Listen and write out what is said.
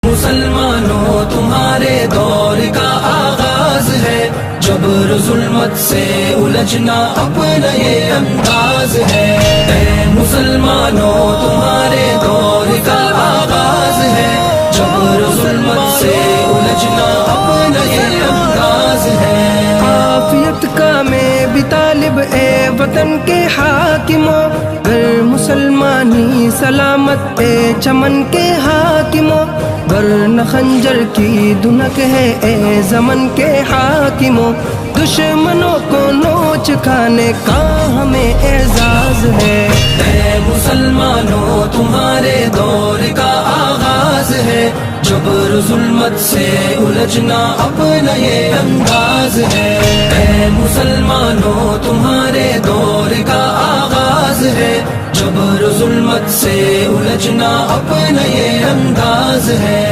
مسلمانوں تمہارے دور کا آغاز ہے، جبر ظلمت سے الجھنا اپنا یہ انداز ہے۔ اے مسلمانوں تمہارے دور کا آغاز ہے، جبر ظلمت سے الجھنا اپنا یہ انداز ہے۔ عافیت کا میں بھی طالب اے وطن کے حاکموں، گر مسلمانی سلامت اے چمن کے حاکموں، ورنہ خنجر کی دھنک ہے اے زمن کے حاکموں، دشمنوں کو نوچ کھانے کا ہمیں اعزاز ہے۔ اے مسلمانوں تمہارے دور کا آغاز ہے، جبر ظلمت سے الجھنا اپنا یہ انداز ہے۔ اے مسلمانوں تمہارے دور کا آغاز ہے، جبر ظلمت سے الجھنا اپنا یہ انداز ہے۔